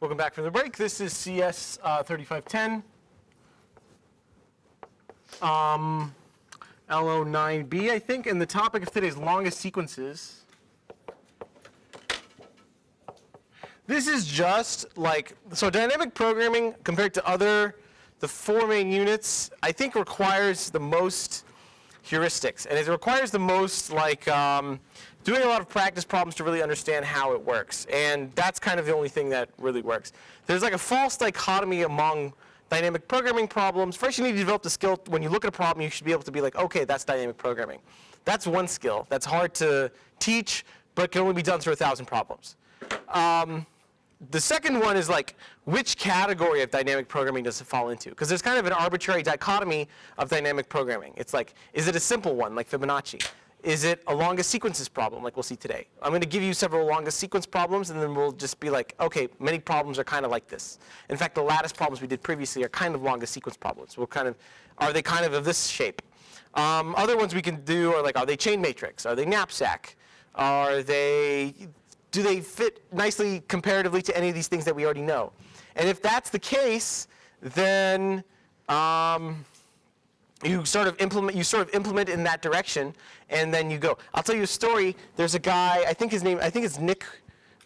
Welcome back from the break. This is CS3510. L09B, I think, and the topic of today's longest sequences. This is just like, so dynamic programming compared to the four main units, I think requires the most heuristics. And it requires the most like doing a lot of practice problems to really understand how it works. And that's kind of the only thing that really works. There's like a false dichotomy among dynamic programming problems. First, you need to develop the skill. When you look at a problem, you should be able to be like, okay, that's dynamic programming. That's one skill. That's hard to teach, but can only be done through 1,000 problems. The second one is like, which category of dynamic programming does it fall into? Because there's kind of an arbitrary dichotomy of dynamic programming. It's like, is it a simple one, like Fibonacci? Is it a longest sequences problem, like we'll see today? I'm going to give you several longest sequence problems, and then we'll just be like, okay, many problems are kind of like this. In fact, the lattice problems we did previously are kind of longest sequence problems. Are they kind of this shape? Other ones we can do are like, are they chain matrix? Are they knapsack? Do they fit nicely comparatively to any of these things that we already know? And if that's the case, then you sort of implement in that direction, and then you go. I'll tell you a story. There's a guy, I think it's Nick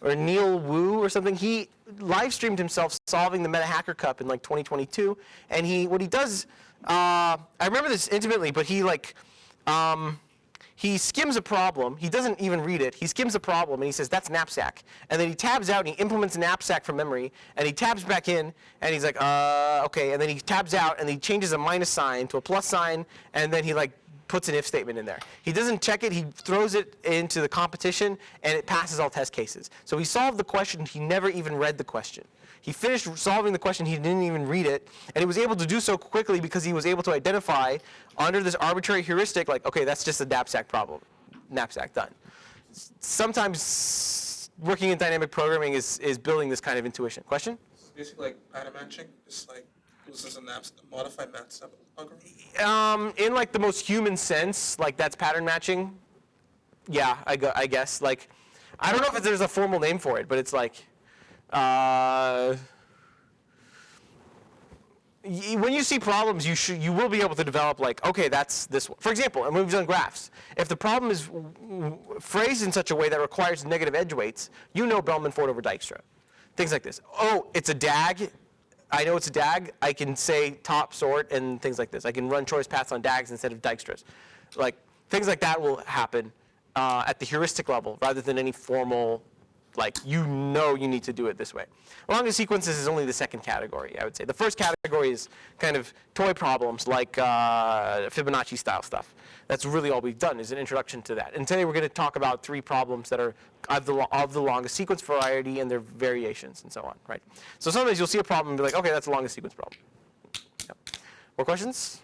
or Neil Wu or something. He live streamed himself solving the Meta Hacker Cup in like 2022, and what he does, I remember this intimately, but he skims a problem. He doesn't even read it. He skims a problem, and he says, that's knapsack. And then he tabs out, and he implements knapsack from memory. And he tabs back in, and he's like, OK. And then he tabs out, and he changes a minus sign to a plus sign, and then he like puts an if statement in there. He doesn't check it. He throws it into the competition, and it passes all test cases. So he solved the question. He never even read the question. He finished solving the question, he didn't even read it, and he was able to do so quickly because he was able to identify under this arbitrary heuristic, like, okay, that's just a knapsack problem. Knapsack, done. Sometimes working in dynamic programming is building this kind of intuition. Question? It's basically like pattern matching. It's like, this is a modified math algorithm? In like the most human sense, like that's pattern matching. Yeah, I guess. Like, I don't know if there's a formal name for it, but it's like, when you see problems, you will be able to develop like, okay, that's this one. For example, and we've done graphs. If the problem is phrased in such a way that requires negative edge weights, you know Bellman-Ford over Dijkstra. Things like this. Oh, it's a DAG. I know it's a DAG. I can say top sort and things like this. I can run choice paths on DAGs instead of Dijkstras. Like things like that will happen at the heuristic level rather than any formal. Like, you know you need to do it this way. Longest sequences is only the second category, I would say. The first category is kind of toy problems like Fibonacci style stuff. That's really all we've done is an introduction to that. And today we're going to talk about 3 problems that are of the longest sequence variety and their variations and so on, right? So sometimes you'll see a problem and be like, okay, that's the longest sequence problem. Yep. More questions?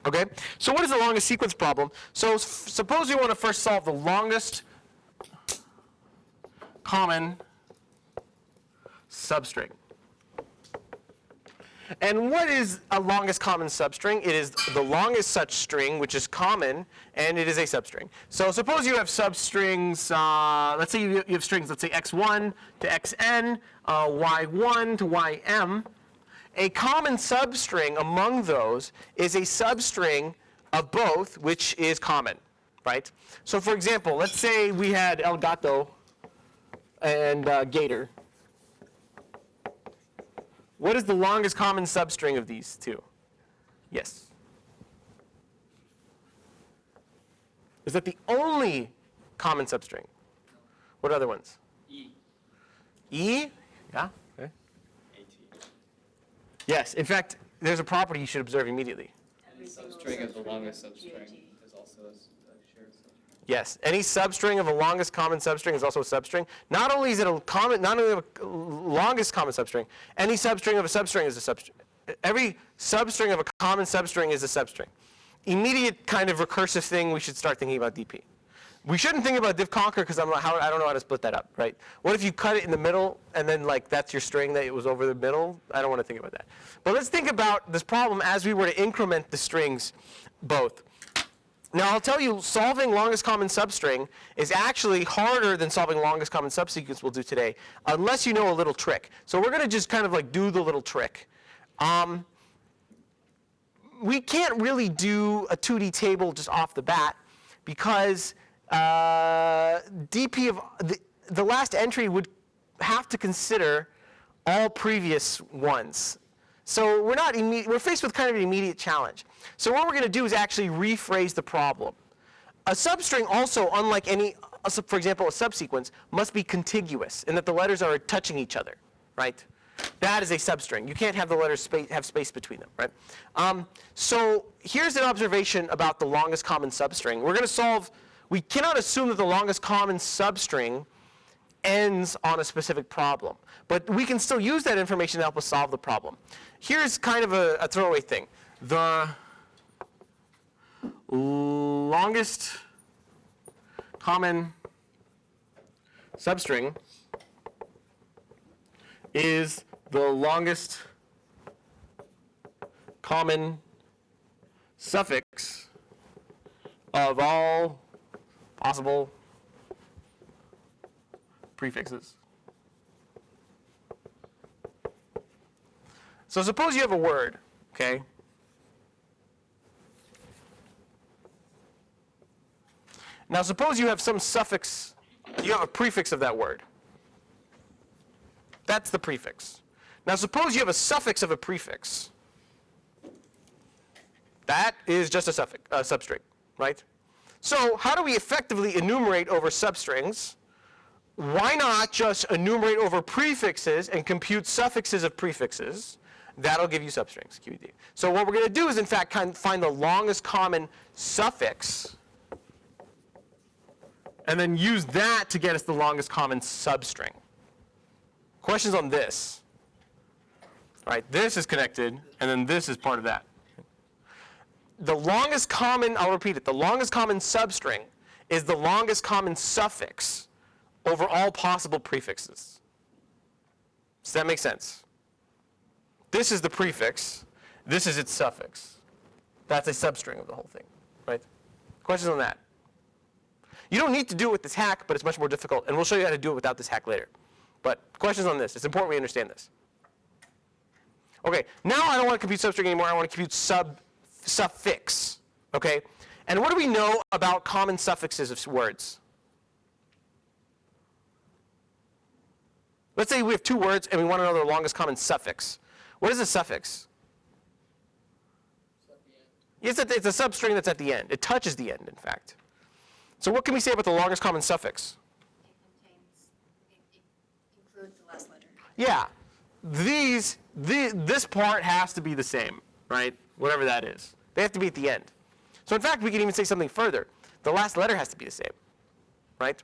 Okay. So what is the longest sequence problem? So suppose we want to first solve the longest common substring. And what is a longest common substring? It is the longest such string, which is common, and it is a substring. So suppose you have substrings, let's say you have strings, let's say x1 to xn, y1 to ym. A common substring among those is a substring of both, which is common, right? So for example, let's say we had El Gato and Gator. What is the longest common substring of these two? Yes. Is that the only common substring? What other ones? E. E? Yeah. Okay. AT. Yes. In fact, there's a property you should observe immediately. Any substring of the longest substring is also a shared substring. Yes, any substring of a longest common substring is also a substring. Not only is it not only a longest common substring, any substring of a substring is a substring. Every substring of a common substring is a substring. Immediate kind of recursive thing, we should start thinking about DP. We shouldn't think about div conquer because I don't know how to split that up, right? What if you cut it in the middle and then like that's your string that it was over the middle? I don't want to think about that. But let's think about this problem as we were to increment the strings both. Now I'll tell you, solving longest common substring is actually harder than solving longest common subsequence we'll do today, unless you know a little trick. So we're going to just kind of like do the little trick. We can't really do a 2D table just off the bat because DP of the last entry would have to consider all previous ones. So we're faced with kind of an immediate challenge. So what we're going to do is actually rephrase the problem. A substring also, unlike for example, a subsequence, must be contiguous in that the letters are touching each other, right? That is a substring. You can't have the letters have space between them, right? So here's an observation about the longest common substring. We're going to solve, we cannot assume that the longest common substring ends on a specific problem. But we can still use that information to help us solve the problem. Here's kind of a throwaway thing. The longest common substring is the longest common suffix of all possible prefixes. So suppose you have a word, okay? Now suppose you have some suffix, you have a prefix of that word. That's the prefix. Now suppose you have a suffix of a prefix. That is just a suffix, a substring, right? So how do we effectively enumerate over substrings? Why not just enumerate over prefixes and compute suffixes of prefixes? That'll give you substrings, QED. So what we're going to do is, in fact, find the longest common suffix, and then use that to get us the longest common substring. Questions on this? All right, this is connected, and then this is part of that. The longest common, I'll repeat it, the longest common substring is the longest common suffix over all possible prefixes. Does that make sense? This is the prefix. This is its suffix. That's a substring of the whole thing, right? Questions on that? You don't need to do it with this hack, but it's much more difficult, and we'll show you how to do it without this hack later. But questions on this? It's important we understand this. Okay, now I don't want to compute substring anymore. I want to compute suffix, okay? And what do we know about common suffixes of words? Let's say we have two words and we want to know their longest common suffix. What is a suffix? It's a substring that's at the end. It touches the end, in fact. So what can we say about the longest common suffix? It includes the last letter. Yeah. This part has to be the same, right? Whatever that is. They have to be at the end. So in fact, we can even say something further. The last letter has to be the same, right?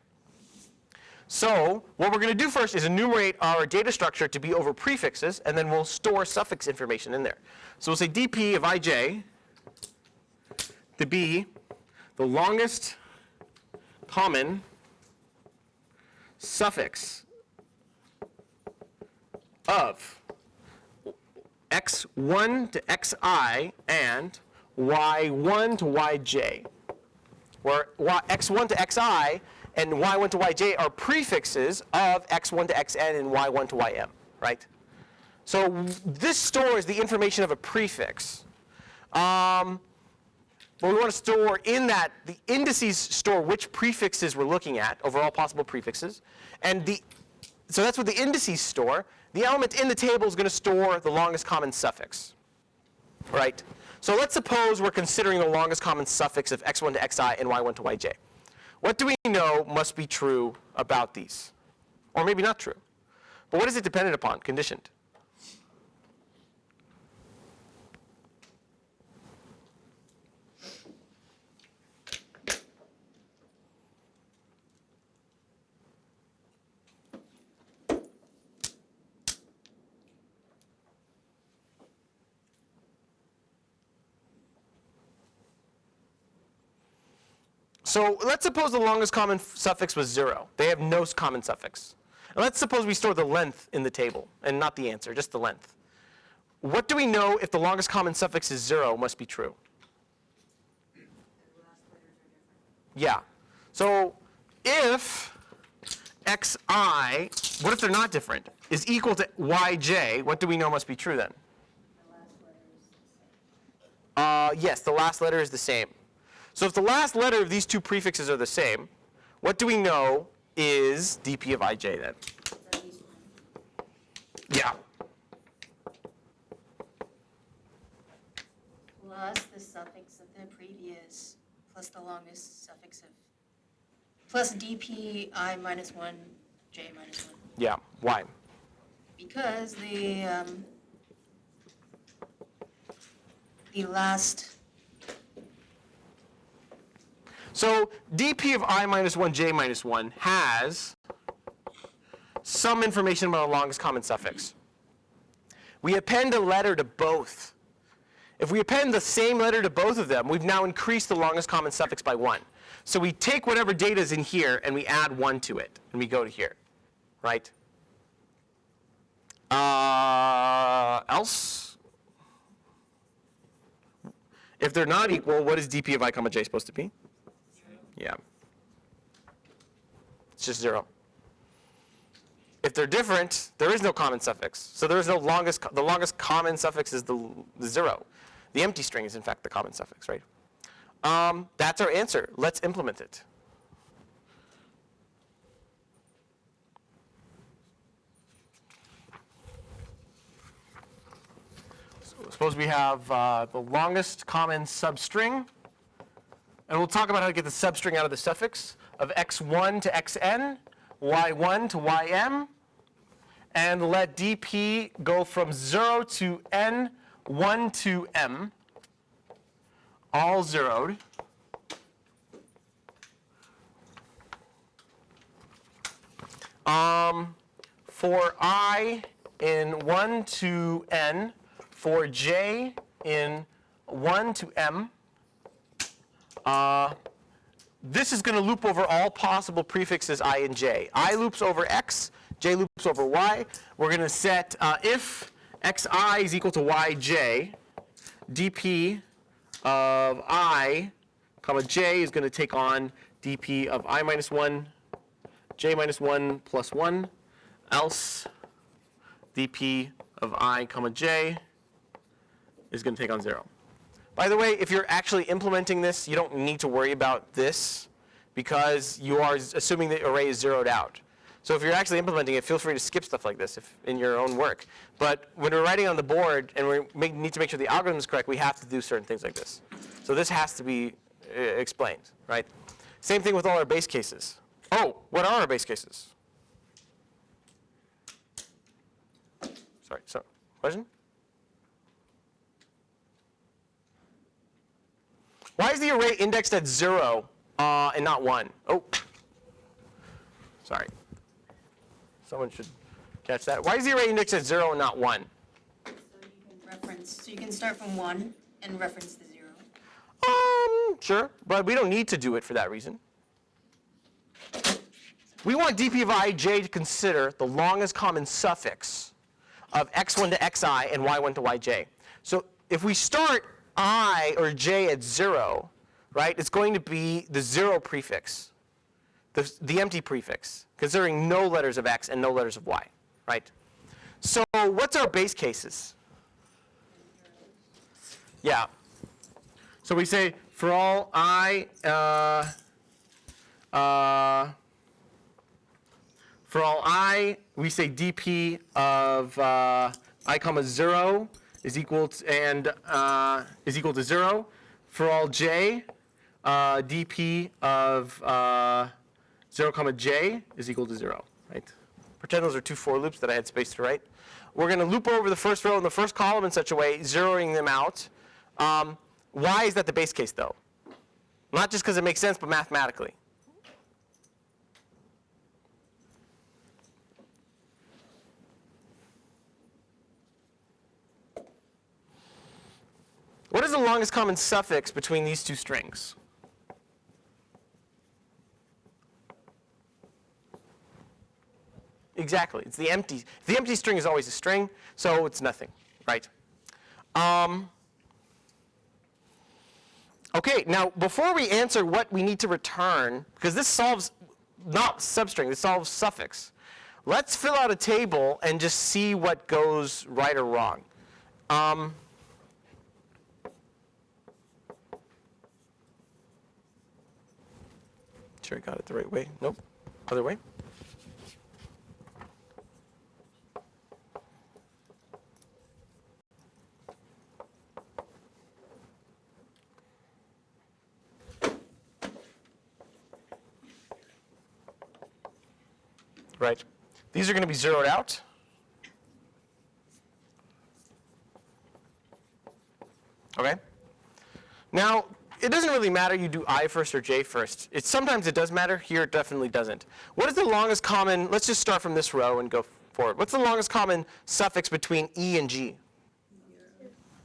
So what we're going to do first is enumerate our data structure to be over prefixes, and then we'll store suffix information in there. So we'll say dp of ij to be the longest common suffix of x1 to xi and y1 to yj, where x1 to xi and y1 to yj are prefixes of x1 to xn and y1 to ym, right? So this stores the information of a prefix. But we want to store in that, the indices store which prefixes we're looking at over all possible prefixes. And so that's what the indices store. The element in the table is going to store the longest common suffix, right? So let's suppose we're considering the longest common suffix of x1 to xi and y1 to yj. What do we know must be true about these? Or maybe not true. But what is it dependent upon, conditioned? So let's suppose the longest common suffix was 0. They have no common suffix. And let's suppose we store the length in the table, and not the answer, just the length. What do we know if the longest common suffix is 0 must be true? The last letter Yeah. So if xi, what if they're not different, is equal to yj, what do we know must be true then? Yes, the last letter is the same. So if the last letter of these two prefixes are the same, what do we know is dp of ij then? Yeah. Plus the suffix of the previous, plus the longest suffix of, plus dp I minus 1, j minus 1. Yeah. Why? Because the last, So dp of I minus 1, j minus 1 has some information about the longest common suffix. We append a letter to both. If we append the same letter to both of them, we've now increased the longest common suffix by 1. So we take whatever data is in here and we add 1 to it, and we go to here, right? Else? If they're not equal, what is dp of I comma j supposed to be? Yeah. It's just 0. If they're different, there is no common suffix. So there is no the longest common suffix is the 0. The empty string is in fact the common suffix, right? That's our answer. Let's implement it. So suppose we have the longest common substring. And we'll talk about how to get the substring out of the suffix of x1 to xn, y1 to ym, and let dp go from 0 to n, 1 to m, all zeroed. For I in 1 to n, for j in 1 to m, this is going to loop over all possible prefixes I and j. I loops over x, j loops over y. We're going to set if xi is equal to yj, dp of I, comma j is going to take on dp of I minus 1, j minus 1 plus 1, else dp of I, comma j is going to take on 0. By the way, if you're actually implementing this, you don't need to worry about this because you are assuming the array is zeroed out. So if you're actually implementing it, feel free to skip stuff like this in your own work. But when we're writing on the board and we need to make sure the algorithm is correct, we have to do certain things like this. So this has to be explained, right? Same thing with all our base cases. Oh, what are our base cases? Sorry, so question? Why is the array indexed at 0 and not 1? Oh, sorry. Someone should catch that. Why is the array indexed at 0 and not 1? so you can reference, so you can start from 1 and reference the 0. Sure, but we don't need to do it for that reason. We want dp of ij to consider the longest common suffix of x1 to xi and y1 to yj. So if we start I or j at 0, right, it's going to be the 0 prefix, the empty prefix, considering no letters of x and no letters of y, right? So what's our base cases? Yeah. So we say for all I, we say dp of I comma 0 is equal to, is equal to 0. For all j, dp of 0 comma j is equal to 0, right? Pretend those are two for loops that I had space to write. We're going to loop over the first row and the first column in such a way, zeroing them out. Why is that the base case, though? Not just because it makes sense, but mathematically. What is the longest common suffix between these two strings? Exactly. It's the empty. The empty string is always a string, so it's nothing, right? Okay, now before we answer what we need to return, because this solves not substring, this solves suffix. Let's fill out a table and just see what goes right or wrong. Sure I got it the right way. Nope. Other way. Right. These are going to be zeroed out. Okay. Now, it doesn't really matter you do I first or J first. Sometimes it does matter. Here it definitely doesn't. What is the longest common, let's just start from this row and go forward. What's the longest common suffix between E and G?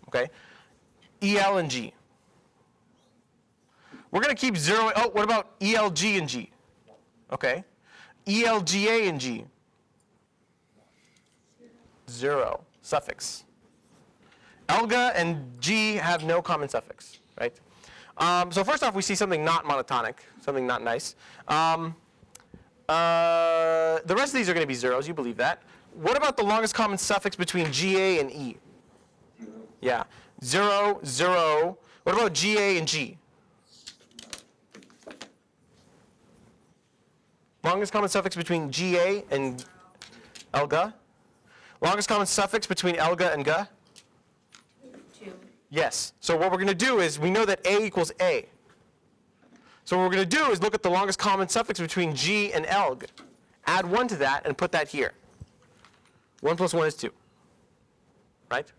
Okay. EL and G. We're going to keep zeroing. Oh, what about ELG and G? Okay. ELGA and G. 0. Suffix. Elga and G have no common suffix, right? So first off, we see something not monotonic, something not nice. The rest of these are going to be zeros. You believe that. What about the longest common suffix between GA and E? 0. Yeah. 0, 0. What about GA and G? Longest common suffix between GA and Elga? Longest common suffix between Elga and Ga? 2. Yes. So what we're going to do is, we know that A equals A. So what we're going to do is look at the longest common suffix between G and Elg. Add 1 to that and put that here. 1 plus 1 is 2. Right?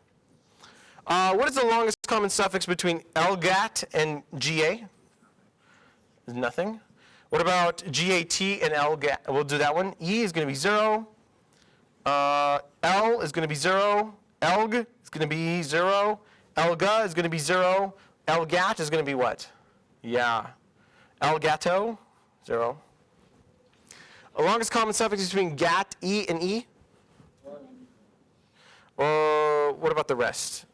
What is the longest common suffix between Elgat and GA? Nothing. What about GAT and Elgat? We'll do that one. E is going to be 0. L is going to be 0. Elg is going to be 0. Elga is going to be 0. Elgat is going to be what? Yeah. Elgato, 0. The longest common suffix between gat, E, and E? 1. What about the rest?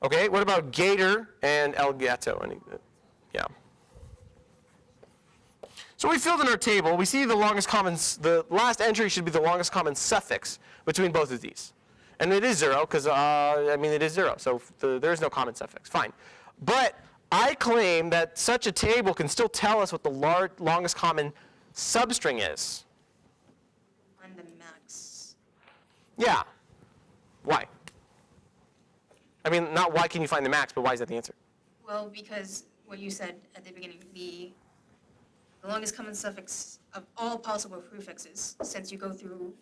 Okay, what about gator and Elgato? Yeah. So we filled in our table. We see the longest common, the last entry should be the longest common suffix between both of these. And it is 0, because, it is 0. So there is no common suffix. Fine. But I claim that such a table can still tell us what the longest common substring is. On the max. Yeah. Why? Not why can you find the max, but why is that the answer? Well, because what you said at the beginning, the longest common suffix of all possible prefixes, since you go through.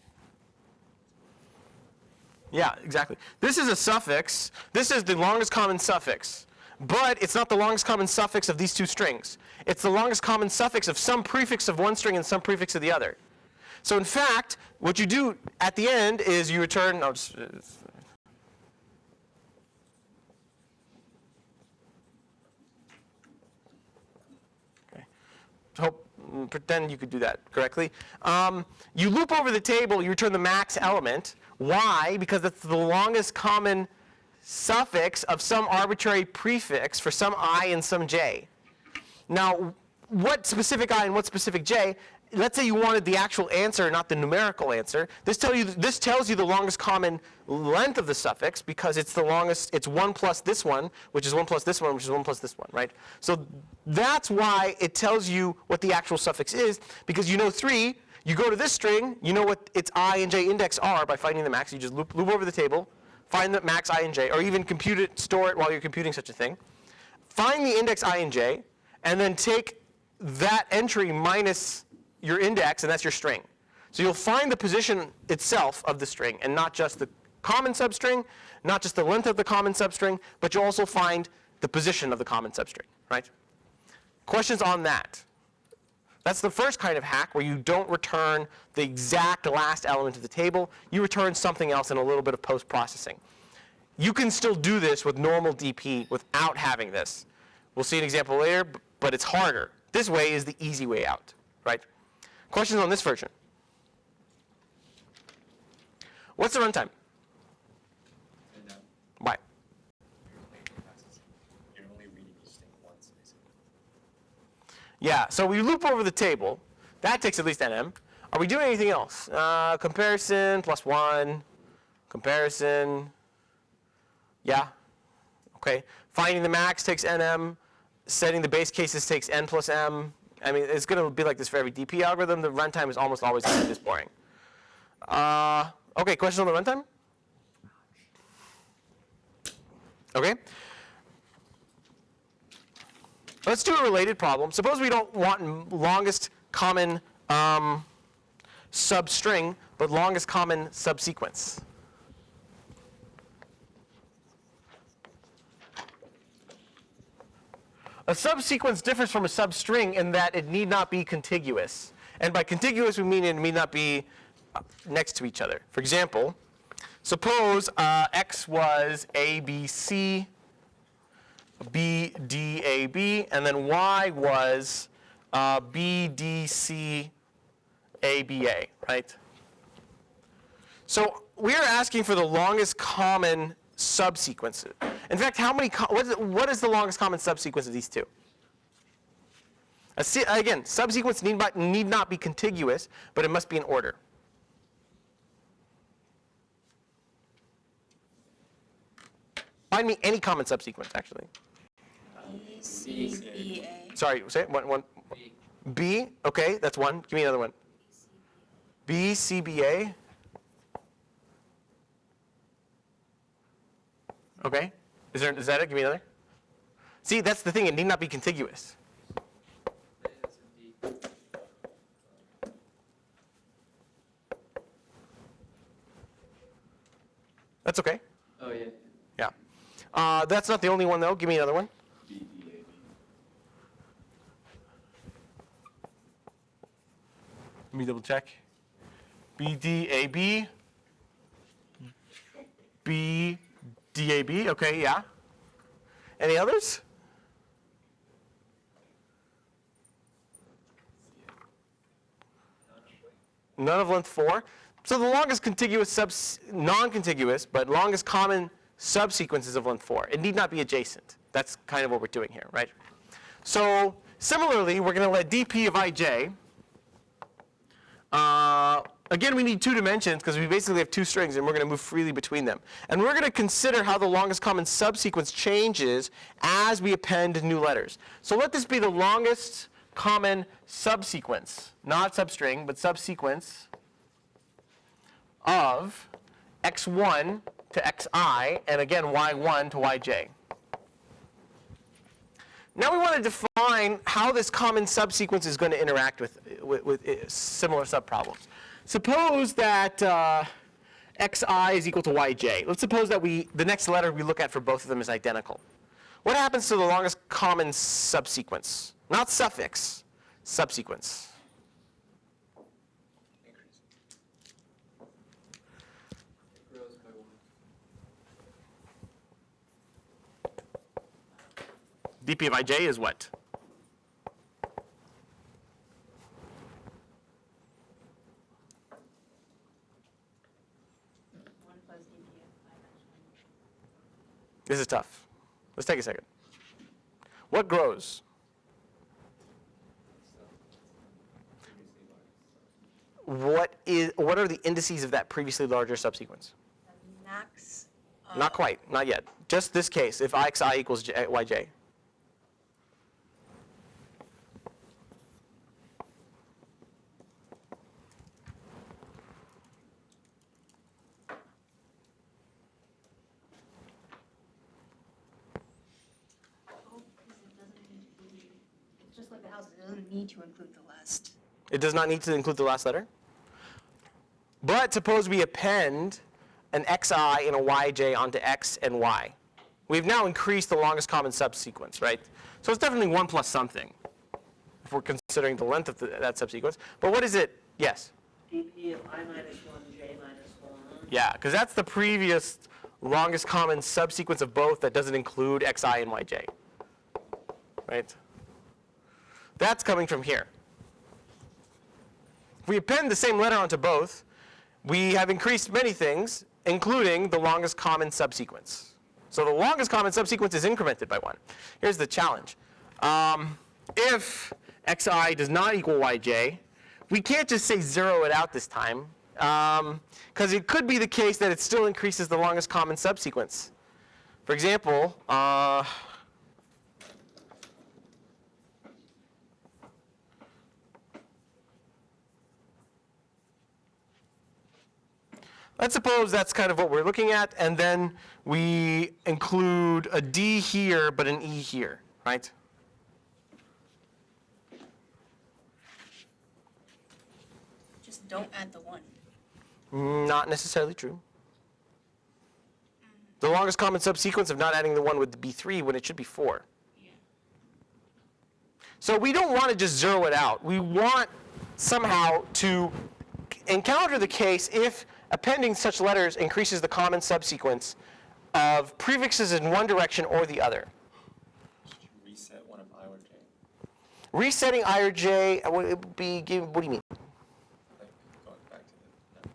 Yeah, exactly. This is a suffix. This is the longest common suffix. But it's not the longest common suffix of these two strings. It's the longest common suffix of some prefix of one string and some prefix of the other. So in fact, what you do at the end is you return. Pretend you could do that correctly. You loop over the table, you return the max element. Why? Because it's the longest common suffix of some arbitrary prefix for some I and some J. Now, what specific I and what specific J? Let's say you wanted the actual answer, not the numerical answer. This tells you the longest common length of the suffix because it's the longest. It's 1 plus this one, which is 1 plus this one, which is 1 plus this one, right? So that's why it tells you what the actual suffix is, because you know 3. You go to this string, you know what its I and J index are by finding the max. You just loop over the table, find the max I and J, or even compute it, store it while you're computing such a thing. Find the index I and J, and then take that entry minus your index, and that's your string. So you'll find the position itself of the string, and not just the common substring, not just the length of the common substring, but you'll also find the position of the common substring, right? Questions on that? That's the first kind of hack where you don't return the exact last element of the table. You return something else in a little bit of post-processing. You can still do this with normal DP without having this. We'll see an example later, but it's harder. This way is the easy way out, right? Questions on this version? What's the runtime? 10 down. Yeah, so we loop over the table. That takes at least nm. Are we doing anything else? Comparison plus 1. Comparison. Yeah. Okay. Finding the max takes nm. Setting the base cases takes n plus m. I mean, it's going to be like this for every DP algorithm. The runtime is almost always going to be this boring. Okay, question on the runtime? Okay. Let's do a related problem. Suppose we don't want longest common substring, but longest common subsequence. A subsequence differs from a substring in that it need not be contiguous. And by contiguous, we mean it need not be next to each other. For example, suppose x was ABC, B, D, A, B, and then y was B, D, C, A, B, A, right? So we are asking for the longest common subsequence. In fact, how many? What is the longest common subsequence of these two? Again, subsequence need not be contiguous, but it must be in order. Find me any common subsequence, actually. B, C, B, A. Sorry, say it. One. B. B. Okay, that's one. Give me another one. B, C, B, A. Okay. Is that it? Give me another. See, that's the thing. It need not be contiguous. That's okay. Oh, yeah. Yeah. That's not the only one, though. Give me another one. Let me double check. B, D, A, B. B, D, A, B. Okay, yeah. Any others? None of length 4. So the longest contiguous non-contiguous, but longest common subsequence is of length 4. It need not be adjacent. That's kind of what we're doing here, right? So similarly, we're going to let dp of ij. Again, we need 2 dimensions because we basically have 2 strings, and we're going to move freely between them. And we're going to consider how the longest common subsequence changes as we append new letters. So let this be the longest common subsequence, not substring, but subsequence of x1 to xi, and again, y1 to yj. Now we want to define how this common subsequence is going to interact with similar subproblems. Suppose that xi is equal to yj. Let's suppose that the next letter we look at for both of them is identical. What happens to the longest common subsequence? Not suffix, subsequence. Increase. It grows by 1. dp of ij is what? This is tough. Let's take a second. What grows? What are the indices of that previously larger subsequence? Max. Not quite, not yet. Just this case, if xi equals yj. It's just like the house, it doesn't need to include the last. It does not need to include the last letter. But suppose we append an xi and a yj onto x and y. We've now increased the longest common subsequence, right? So it's definitely 1 plus something, if we're considering the length of that subsequence. But what is it? Yes? dp of I minus 1, j minus 1. Yeah, because that's the previous longest common subsequence of both that doesn't include xi and yj. Right? That's coming from here. If we append the same letter onto both, we have increased many things, including the longest common subsequence. So the longest common subsequence is incremented by 1. Here's the challenge. If xi does not equal yj, we can't just say 0 it out this time, because it could be the case that it still increases the longest common subsequence. For example, let's suppose that's kind of what we're looking at, and then we include a D here, but an E here, right? Just don't add the 1. Not necessarily true. The longest common subsequence of not adding the 1 would be 3 when it should be 4. Yeah. So we don't want to just 0 it out. We want somehow to encounter the case if appending such letters increases the common subsequence of prefixes in one direction or the other. Should you reset one of I or J? Resetting I or J would be, what do you mean? Like going back to the, no.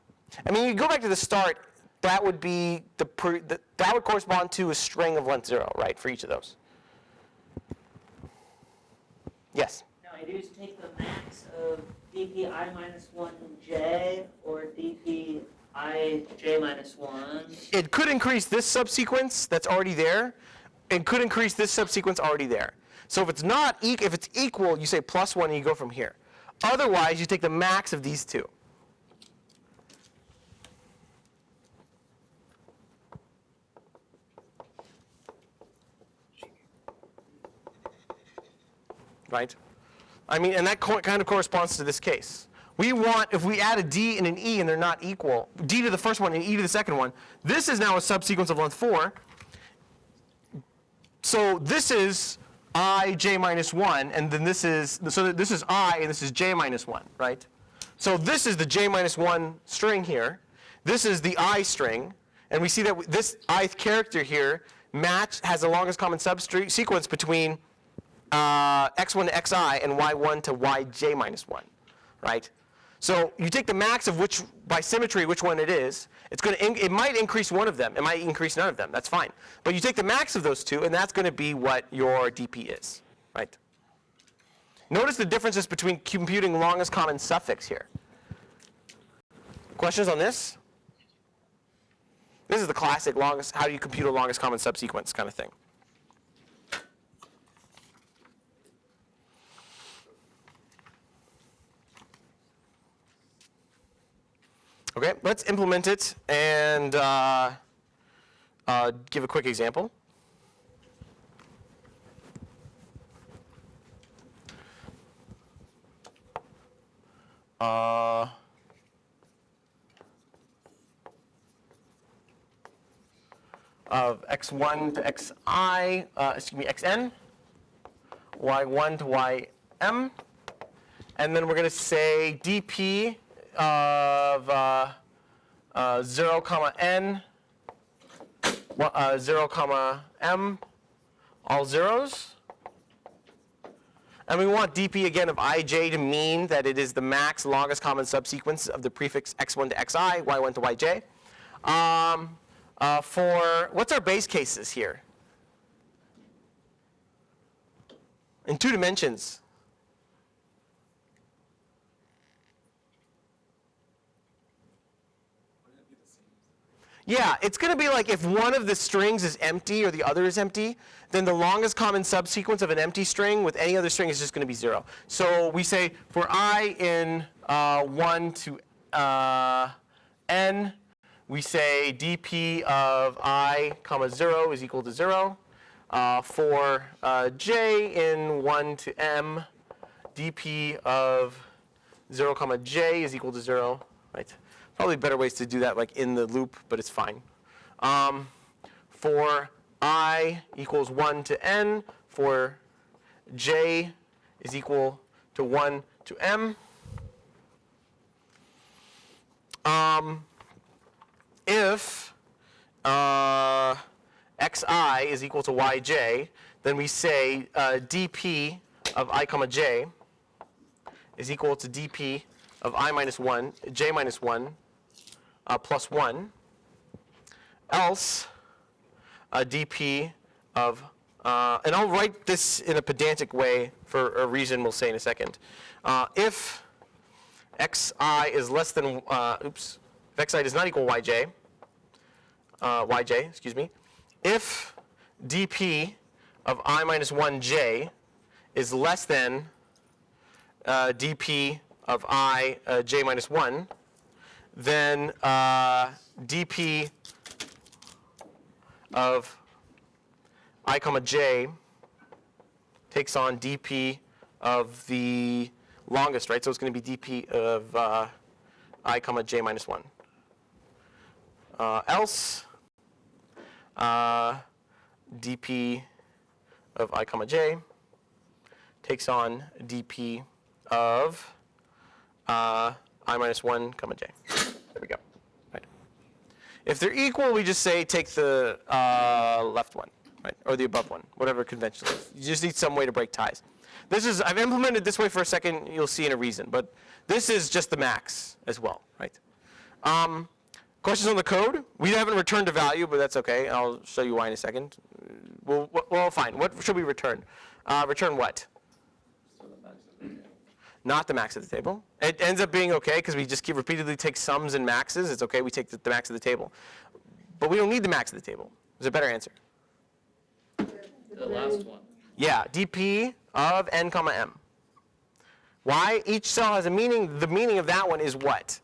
I mean, you go back to the start, that would be that would correspond to a string of length 0, right, for each of those. Yes? Now, I do take the max of dpi minus 1j or dpij minus 1. It could increase this subsequence that's already there, and could increase this subsequence already there. So if it's not if it's equal, you say plus 1 and you go from here. Otherwise, you take the max of these two. Right? I mean, and that kind of corresponds to this case. We want, if we add a D and an E and they're not equal, D to the first one and E to the second one, this is now a subsequence of length 4. So this is I, j minus 1, and then this is, so this is I and this is j minus 1, right? So this is the j minus 1 string here. This is the I string, and we see that this ith character here has the longest common subsequence between x1 to xi and y1 to yj minus 1, right? So you take the max of which, by symmetry, which one it is. It might increase one of them. It might increase none of them. That's fine. But you take the max of those two, and that's going to be what your dp is, right? Notice the differences between computing longest common suffix here. Questions on this? This is the classic longest, how do you compute a longest common subsequence kind of thing. Okay, let's implement it and give a quick example. Of x1 to xi, xn, y1 to ym, and then we're going to say dp of 0, comma n, 0, comma m, all zeros. And we want dp again of ij to mean that it is the max longest common subsequence of the prefix x1 to xi, y1 to yj. For, what's our base cases here? In 2 dimensions. Yeah, it's going to be like if one of the strings is empty or the other is empty, then the longest common subsequence of an empty string with any other string is just going to be 0. So we say for I in 1 to n, we say dp of I, comma 0 is equal to 0. For j in 1 to m, dp of 0, comma j is equal to 0, right? Probably better ways to do that, like in the loop, but it's fine. For I equals 1 to n, for j is equal to 1 to m. If xi is equal to yj, then we say dp of I, comma j is equal to dp of I minus 1, j minus 1, plus 1, else dp of and I'll write this in a pedantic way for a reason we'll say in a second. If xi is less than, if xi does not equal yj, excuse me, if dp of I minus 1j is less than dp of I j minus 1, then dp of I comma j takes on dp of the longest, right? So it's going to be dp of I comma j minus 1. Else dp of I comma j takes on dp of I minus 1 comma j. There we go. Right. If they're equal, we just say take the left one, right, or the above one, whatever convention is. You just need some way to break ties. This is, I've implemented this way for a second. You'll see in a reason, but this is just the max as well, right? Questions on the code? We haven't returned a value, but that's okay. I'll show you why in a second. Well, fine. What should we return? Return what? So the max of the table. Not the max of the table. It ends up being okay because we just keep repeatedly take sums and maxes. It's okay. We take the max of the table, but we don't need the max of the table. There's a better answer. The last one. Yeah, dp of n comma m. Why? Each cell has a meaning. The meaning of that one is what?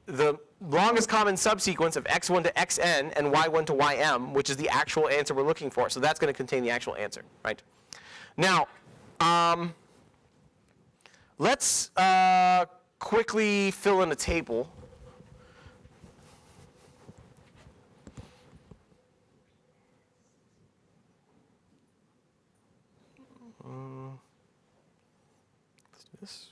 The longest common subsequence of x1 to xn and y1 to ym, which is the actual answer we're looking for. So that's going to contain the actual answer, right? Now, let's quickly fill in a table. Let's do this.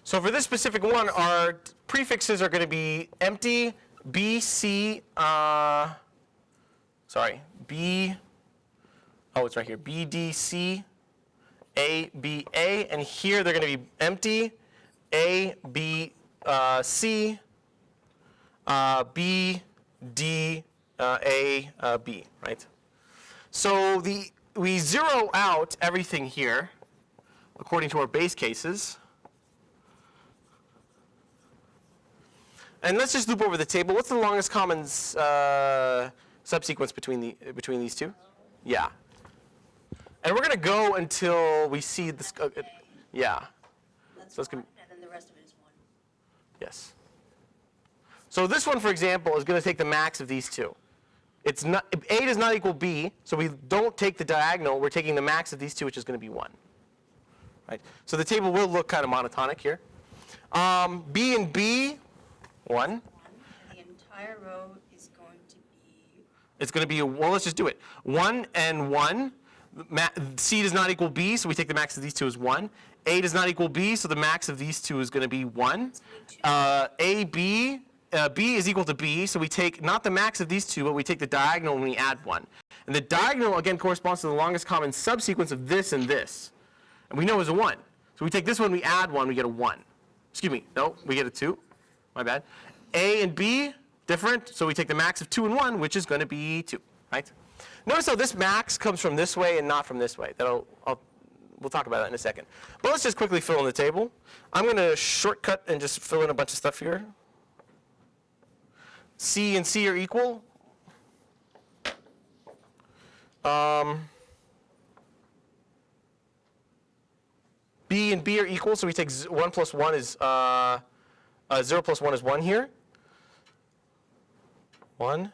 So for this specific one, our prefixes are going to be empty, BC, it's right here, BDC, ABA, and here they're going to be empty, ABC, BDAB, right? So we zero out everything here according to our base cases. And let's just loop over the table. What's the longest common subsequence between these two? Yeah. And we're going to go until we see this. Yeah. That's So it's one, gonna- and then the rest of it is one. Yes. So this one, for example, is going to take the max of these two. It's not, A does not equal B, so we don't take the diagonal. We're taking the max of these two, which is going to be 1. Right? So the table will look kind of monotonic here. B and B, 1. And the entire row is going to be, It's going to be, well, let's just do it. 1 and 1. C does not equal B, so we take the max of these two as 1. A does not equal B, so the max of these two is going to be 1. B is equal to B, so we take not the max of these two, but we take the diagonal and we add 1. And the diagonal, again, corresponds to the longest common subsequence of this and this. And we know is a 1. So we take this one, we add 1, we get a 1. Excuse me, no, we get a 2. My bad. A and B, different, so we take the max of 2 and 1, which is going to be 2, right? Notice how this max comes from this way and not from this way. We'll talk about that in a second. But let's just quickly fill in the table. I'm going to shortcut and just fill in a bunch of stuff here. C and C are equal. B and B are equal, so we take 1 plus 1 is 0 plus 1 is 1 here. 1.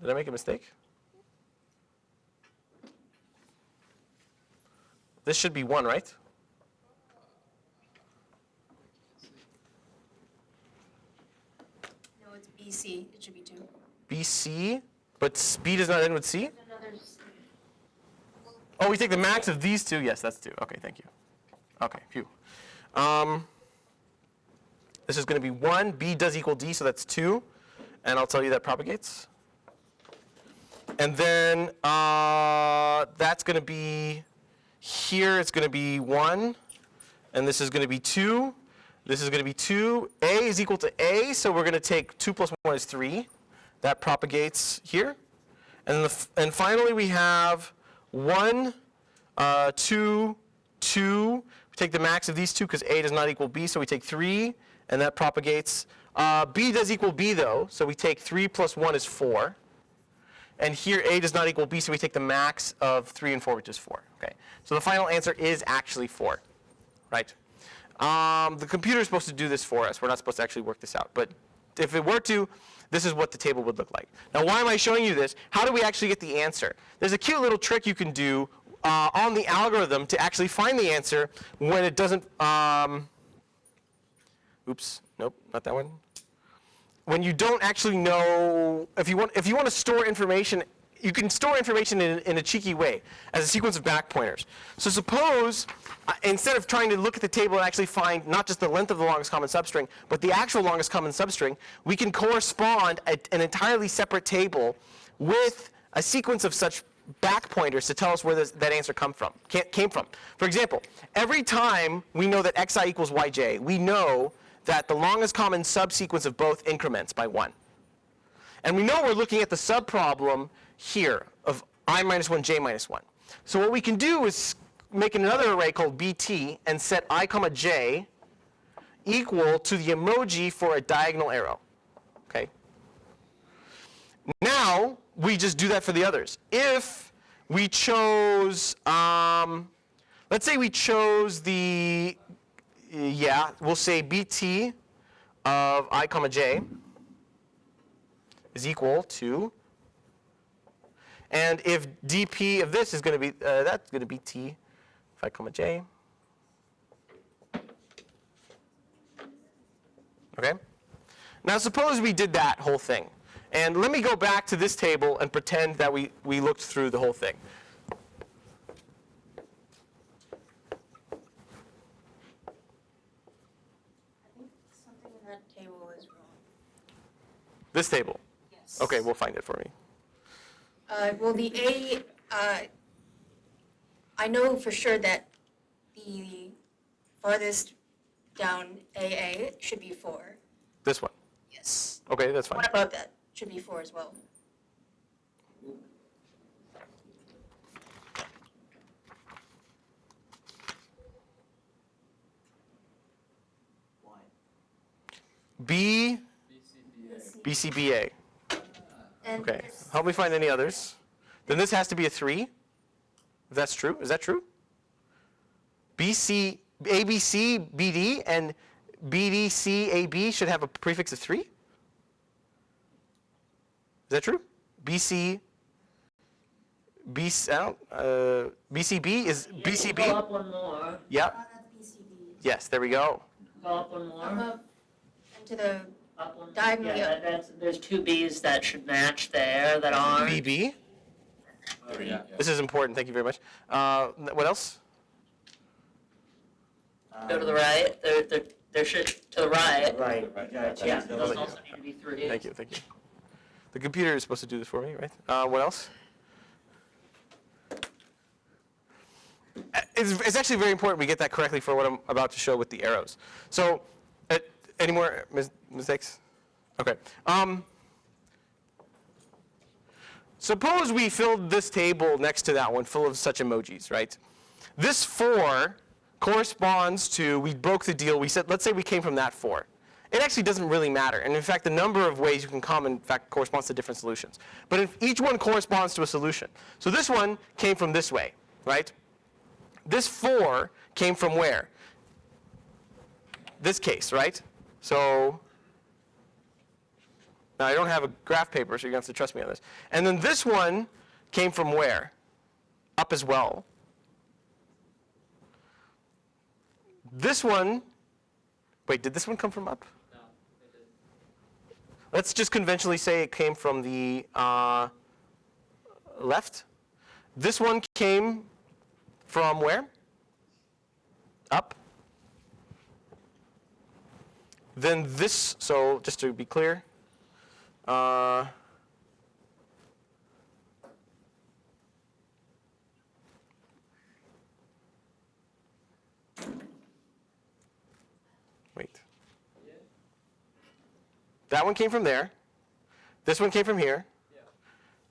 Did I make a mistake? This should be 1, right? no, it's BC, it should be 2. BC, but B does not end with C? Another C. Oh, we take the max of these two? Yes, that's 2. Okay, thank you. Okay, phew. This is going to be 1. B does equal D, so that's 2. And I'll tell you that propagates. And then that's going to be, here it's going to be 1. And this is going to be 2. This is going to be 2. A is equal to A, so we're going to take 2 plus 1 is 3. That propagates here. And, and finally we have 1, 2, 2. We take the max of these two because A does not equal B, so we take 3, and that propagates. B does equal B though, so we take 3 plus 1 is 4. And here A does not equal B, so we take the max of 3 and 4, which is 4. Okay. So the final answer is actually 4. Right? The computer is supposed to do this for us. We're not supposed to actually work this out. But if it were to, this is what the table would look like. Now, why am I showing you this? How do we actually get the answer? There's a cute little trick you can do on the algorithm to actually find the answer when it doesn't, oops, nope, not that one. When you don't actually know, if you want to store information, you can store information in a cheeky way as a sequence of back pointers. So suppose, instead of trying to look at the table and actually find not just the length of the longest common substring, but the actual longest common substring, we can correspond an entirely separate table with a sequence of such back pointers to tell us where that answer came from. For example, every time we know that xi equals yj, we know that the longest common subsequence of both increments by 1. And we know we're looking at the subproblem here of I minus 1, j minus 1. So what we can do is make another array called bt and set I comma j equal to the emoji for a diagonal arrow. Okay. Now we just do that for the others. If we chose, let's say we chose the, we'll say bt of I comma j is equal to, and if dp of this is going to be, that's going to be t of I comma j. Okay? Now suppose we did that whole thing. And let me go back to this table and pretend that we looked through the whole thing. I think something in that table is wrong. This table? Yes. Okay, we'll find it for me. Well, the A, I know for sure that the farthest down AA should be 4. This one. Yes. Okay, that's fine. What above that should be 4 as well. B, BCBA. BCBA. And Okay. Help me find any others. Then this has to be a 3. If that's true. Is that true? BC, ABC, BD, and BDC, AB should have a prefix of 3? Is that true? BC, BCB is Go BCB? up one more. Yep. that's BCB. Yes, there we go. Go up one more. Above and to the Up one. Diagonally Yeah, up. there's 2 B's that should match there that aren't. BB. Oh, yeah. This is important. Thank you very much. What else? Go to the right. There should to the right. Right, gotcha. Yeah, Yeah. those also need to be 3. Thank you. Thank you. The computer is supposed to do this for me, right? What else? It's actually very important we get that correctly for what I'm about to show with the arrows. So, any more mistakes? Okay. Suppose we filled this table next to that one full of such emojis, right? This 4 corresponds to, we broke the deal, we said, let's say we came from that 4. It actually doesn't really matter. And in fact, the number of ways you can come, in fact, corresponds to different solutions. But if each one corresponds to a solution. So this one came from this way, right? This 4 came from where? This case, right? So, now I don't have a graph paper, so you're going to have to trust me on this. And then this one came from where? Up as well. This one, wait, did this one come from up? No, it didn't. Let's just conventionally say it came from the left. This one came from where? Up. then this, so just to be clear, wait. That one came from there. This one came from here. Yeah.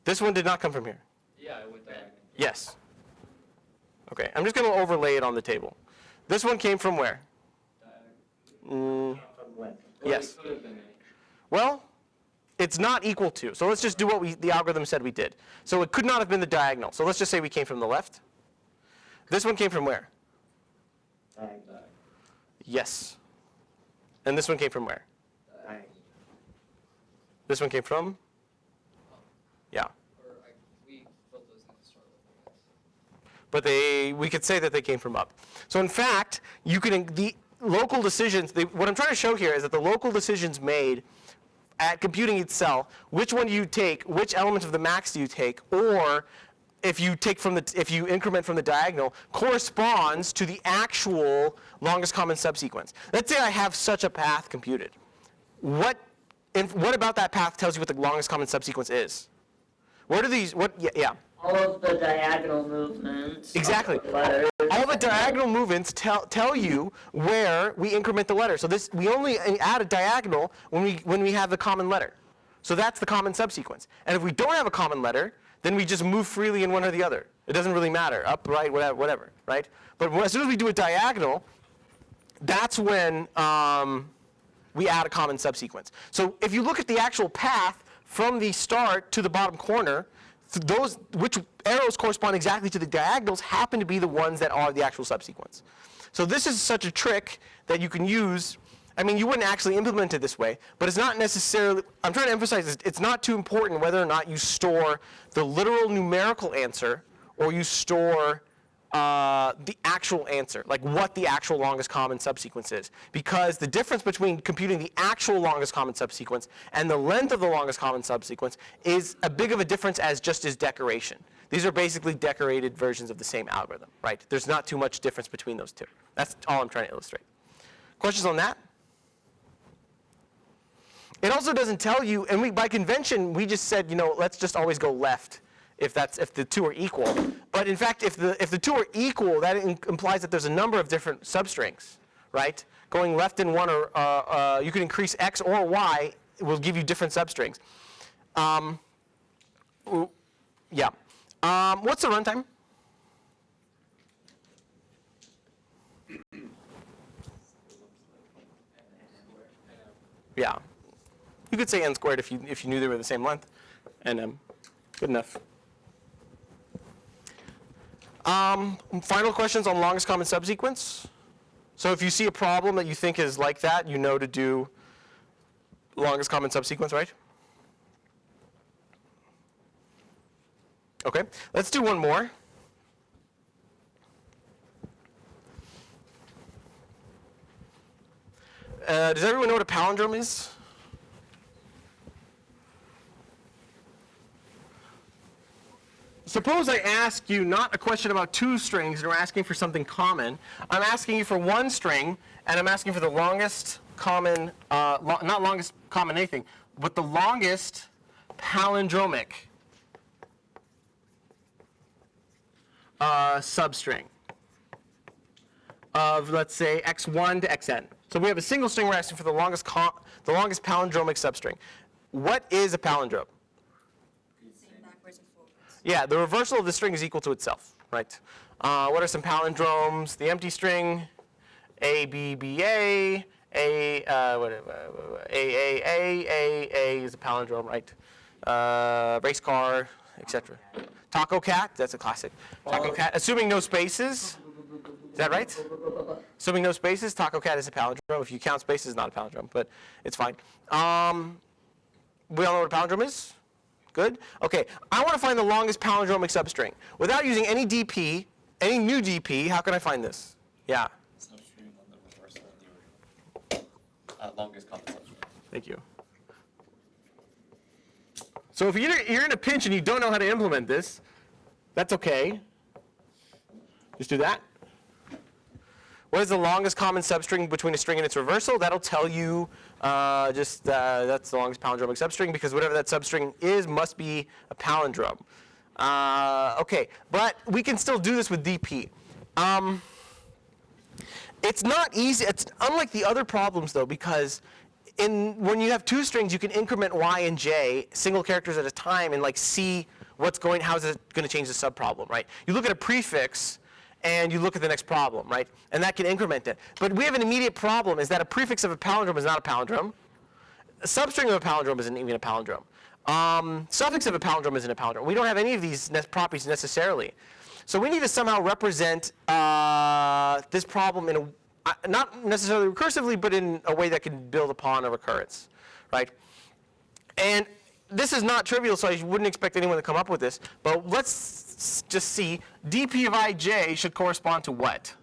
This one did not come from here. Yeah, I went diagonal. Yes. Okay, I'm just going to overlay it on the table. This one came from where? Diagonal. Yes. It could have been any. Well, it's not equal to. So let's just do what the algorithm said we did. So it could not have been the diagonal. So let's just say we came from the left. This one came from where? Diagonal. Yes. And this one came from where? Diagonal. This one came from? Yeah. We built those in historical formats. But we could say that they came from up. So in fact, you can, the local decisions, what I'm trying to show here is that the local decisions made at computing itself, which one do you take, which element of the max do you take, or if you increment from the diagonal, corresponds to the actual longest common subsequence. Let's say I have such a path computed. What about that path tells you what the longest common subsequence is? What are these, yeah. All of the diagonal movements. Exactly. Of the letters. All the diagonal movements tell you where we increment the letter. So we only add a diagonal when we have the common letter. So that's the common subsequence. And if we don't have a common letter, then we just move freely in one or the other. It doesn't really matter, up, right, whatever, right? But as soon as we do a diagonal, that's when we add a common subsequence. So if you look at the actual path from the start to the bottom corner, those which arrows correspond exactly to the diagonals happen to be the ones that are the actual subsequence. So this is such a trick that you can use. I mean, you wouldn't actually implement it this way, but it's not necessarily, I'm trying to emphasize this, it's not too important whether or not you store the literal numerical answer or you store the actual answer, like what the actual longest common subsequence is. Because the difference between computing the actual longest common subsequence and the length of the longest common subsequence is a big of a difference as just as decoration. These are basically decorated versions of the same algorithm, right? There's not too much difference between those two. That's all I'm trying to illustrate. Questions on that? It also doesn't tell you, and by convention, we just said, let's just always go left if the two are equal. But in fact, if the two are equal, that implies that there's a number of different substrings, right? Going left in one, or you can increase x or y, will give you different substrings. Yeah. What's the runtime? Yeah. You could say n squared if you knew they were the same length. And good enough. Final questions on longest common subsequence. So if you see a problem that you think is like that, you know to do longest common subsequence, right? Okay, let's do one more. Does everyone know what a palindrome is? Suppose I ask you not a question about two strings and we're asking for something common. I'm asking you for one string and I'm asking for the longest common, not longest common anything, but the longest palindromic substring of, let's say, x1 to xn. So we have a single string, we're asking for the longest palindromic substring. What is a palindrome? Same backwards and forwards. Yeah, the reversal of the string is equal to itself, right? What are some palindromes? The empty string, A, B, B, A, A, A is a palindrome, right? Race car, etc. Taco cat, that's a classic. Taco cat, assuming no spaces. Is that right? Assuming no spaces, taco cat is a palindrome. If you count spaces, it's not a palindrome, but it's fine. We all know what a palindrome is? Good? Okay, I want to find the longest palindromic substring. Without using any DP, any new DP, how can I find this? Yeah. Substituting on the reversal and the original. Longest common substring. Thank you. So if you're in a pinch and you don't know how to implement this, that's okay. Just do that. What is the longest common substring between a string and its reversal? That'll tell you that's the longest palindromic substring, because whatever that substring is must be a palindrome. Okay, but we can still do this with DP. It's not easy. It's unlike the other problems, though, because when you have two strings, you can increment y and j single characters at a time and like see how is it going to change the subproblem, right? You look at a prefix and you look at the next problem, right? And that can increment it. But we have an immediate problem, is that a prefix of a palindrome is not a palindrome. A substring of a palindrome isn't even a palindrome. Suffix of a palindrome isn't a palindrome. We don't have any of these properties necessarily. So we need to somehow represent this problem in not necessarily recursively, but in a way that can build upon a recurrence, right? And this is not trivial, so I wouldn't expect anyone to come up with this. But let's just see. dp of ij should correspond to what?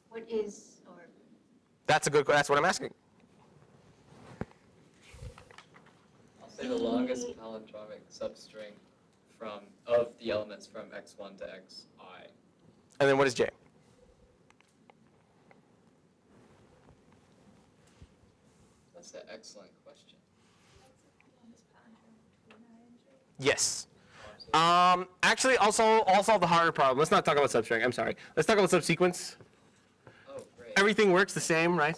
What is, or That's what I'm asking. I'll say the longest palindromic substring of the elements from x1 to xi. And then what is j? That's an excellent question. Yes. Actually, I'll solve the harder problem. Let's not talk about substring. I'm sorry. Let's talk about subsequence. Oh, great. Everything works the same, right?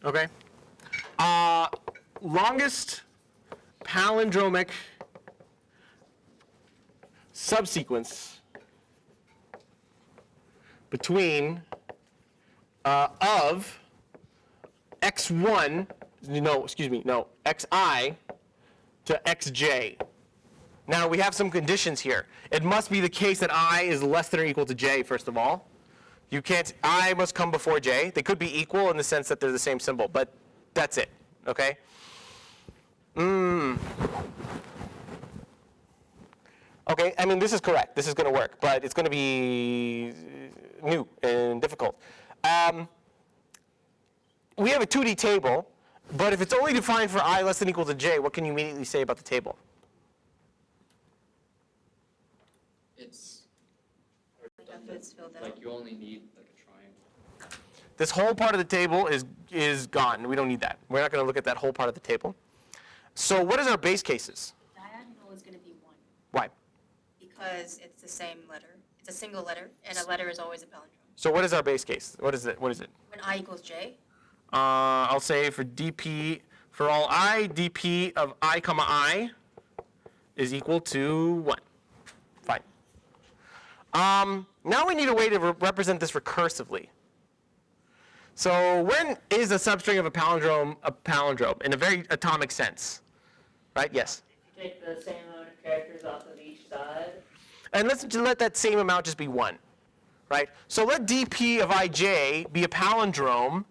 Okay. Longest palindromic subsequence between of x1, xi to xj. Now we have some conditions here. It must be the case that I is less than or equal to j, first of all. You can't, I must come before j. They could be equal in the sense that they're the same symbol, but that's it, okay? Okay, I mean, this is correct. This is going to work, but it's going to be new and difficult. We have a 2D table, but if it's only defined for I less than or equal to j, what can you immediately say about the table? It's after it's filled out. like you only need like a triangle. This whole part of the table is gone. We don't need that. We're not going to look at that whole part of the table. So what is our base cases? Diagonal is going to be 1 Why? because it's the same letter. It's a single letter, and a letter is always a palindrome. So what is our base case? What is it? What is it? When I equals j, I'll say for dp, for all I, dp of I comma I is equal to 1. Fine. Now we need a way to represent this recursively. So when is a substring of a palindrome in a very atomic sense? Right? Yes. If you take the same amount of characters off of each side, And let's let that same amount just be 1. Right? So let dp of ij be a palindrome,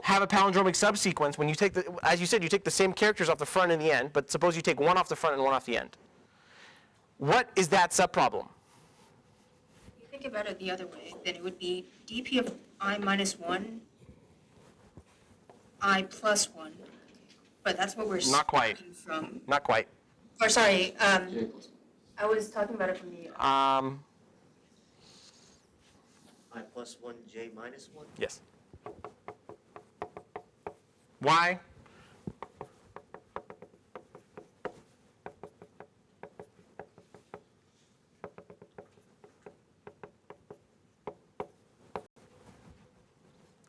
have a palindromic subsequence. When you take as you said, you take the same characters off the front and the end, but suppose you take one off the front and one off the end. What is that subproblem? if you think about it the other way, then it would be dp of I minus 1, I plus 1. But that's what we're Not quite. starting from. Not quite. Or sorry, J plus I was talking about it from the, I plus 1, j minus 1? Yes. Why?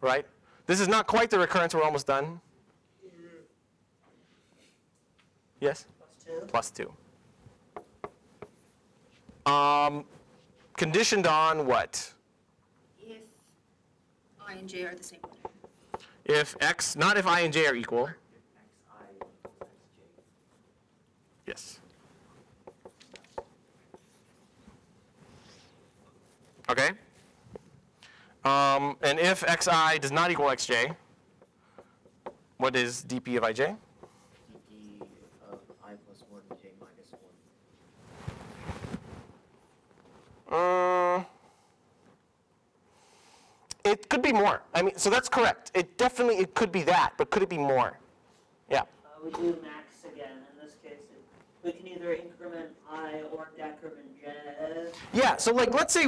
Right? This is not quite the recurrence. We're almost done. Yes? plus 2. +2. Conditioned on what? if I and j are the same letter. If x, not if I and j are equal. Xi equals xj. Yes. Okay. And if xi does not equal xj, what is dp of ij? dp of I plus 1, j minus 1. It could be more. I mean, so that's correct. It could be that, but could it be more? Yeah. We do max again. In this case, it we can either increment I or decrement J. Yeah, so like let's say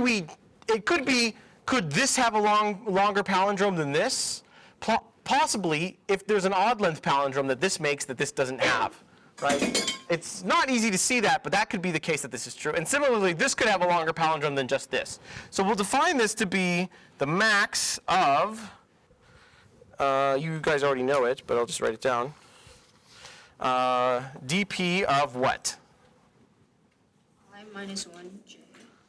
could this have a longer palindrome than this? Possibly, if there's an odd length palindrome that this makes that this doesn't have, right? It's not easy to see that, but that could be the case that this is true. And similarly, this could have a longer palindrome than just this. So we'll define this to be the max of, you guys already know it, but I'll just write it down. dp of what? I minus 1 j.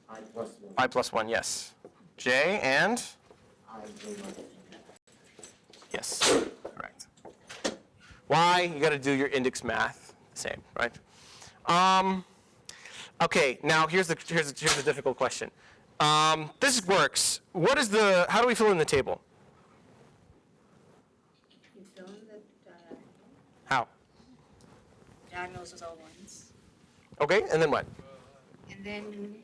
I plus 1. I plus 1, yes. J and? I J minus 1. Yes, correct. Y, you got to do your index math, same, right? Okay, now here's the difficult question. This works. How do we fill in the table? You fill in the diagonal. How? Diagonals is all ones. Okay, and then what? And then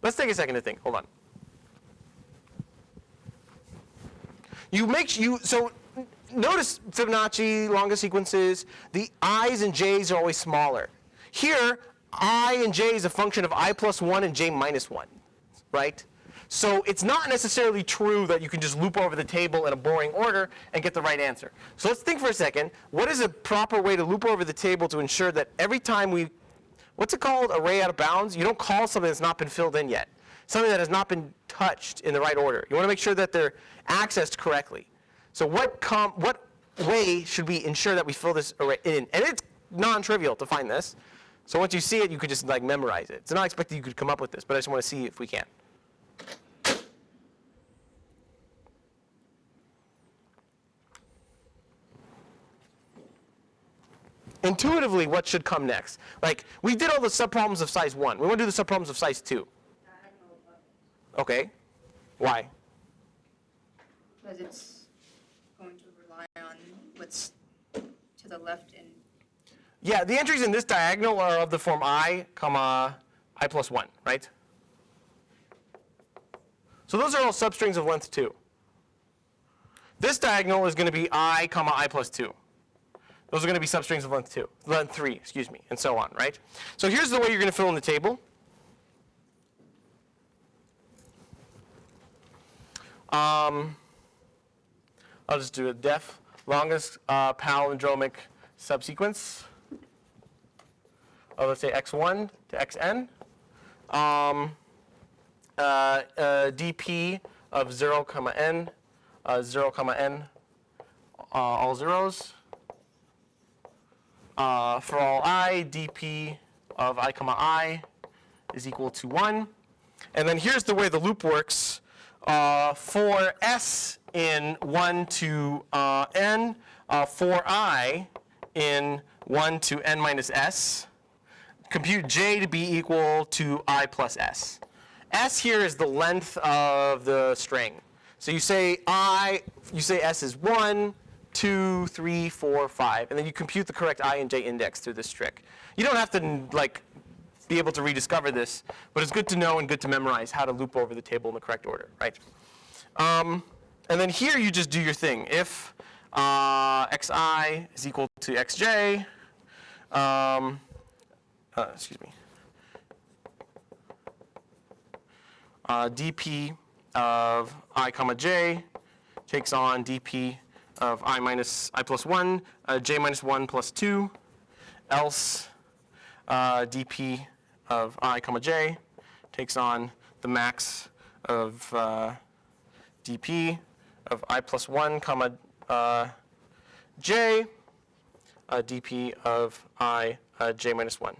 Let's take a second to think. Hold on. So notice Fibonacci, longest sequences, the i's and j's are always smaller. Here, I and j is a function of I plus 1 and j minus 1, right? So it's not necessarily true that you can just loop over the table in a boring order and get the right answer. So let's think for a second. What is a proper way to loop over the table to ensure that every time what's it called, array out of bounds? You don't call something that's not been filled in yet. Something that has not been touched in the right order. You want to make sure that they're accessed correctly. So what way should we ensure that we fill this array in? And it's non-trivial to find this. So once you see it, you could just like memorize it. It's not expected you could come up with this, but I just want to see if we can. Intuitively, what should come next? Like, we did all the subproblems of size 1. We want to do the subproblems of size 2. Okay. Why? because it's going to rely on what's to the left and Yeah, the entries in this diagonal are of the form I, comma, I plus 1, right? So those are all substrings of length 2. This diagonal is going to be I, comma, I plus 2. Those are going to be substrings of length 3, excuse me, and so on, right? So here's the way you're going to fill in the table. I'll just do a def longest palindromic subsequence of, let's say, x1 to xn. dp of 0, n, 0, n, all zeros. For all I, dp of I is equal to 1. And then here's the way the loop works. For s in 1 to n, for I in 1 to n minus s, compute j to be equal to I plus s. S here is the length of the string. So you say s is 1, 2, 3, 4, 5, and then you compute the correct I and j index through this trick. You don't have to be able to rediscover this, but it's good to know and good to memorize how to loop over the table in the correct order, right? And then here you just do your thing. If xi is equal to xj, dp of I comma j takes on dp of I plus 1, j minus 1 plus 2, else dp of I comma j takes on the max of dp of I plus 1 comma j, dp of I j minus 1.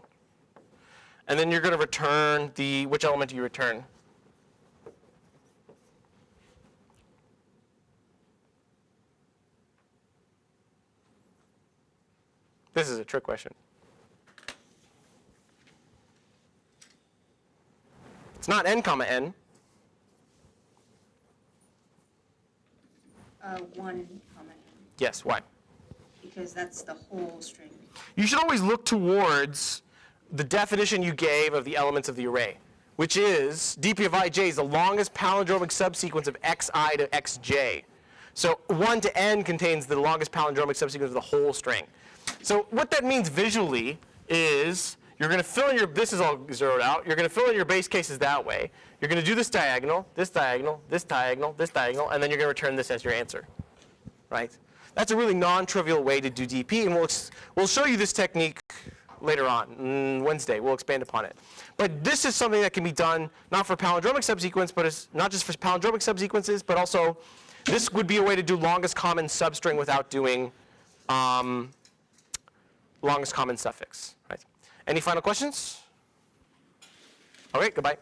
And then you're going to return which element do you return? This is a trick question. It's not n comma n. 1 comma n, Yes, why? because that's the whole string. You should always look towards the definition you gave of the elements of the array, which is dp of ij is the longest palindromic subsequence of xi to xj. So 1 to n contains the longest palindromic subsequence of the whole string. So what that means visually is you're going to fill in your, this is all zeroed out, you're going to fill in your base cases that way. You're going to do this diagonal, this diagonal, this diagonal, this diagonal, and then you're going to return this as your answer, right? That's a really non-trivial way to do DP, and we'll show you this technique later on, Wednesday. We'll expand upon it. But this is something that can be done not for palindromic subsequence, but it's not just for palindromic subsequences, but also this would be a way to do longest common substring without doing longest common suffix, right? Any final questions? All right, goodbye.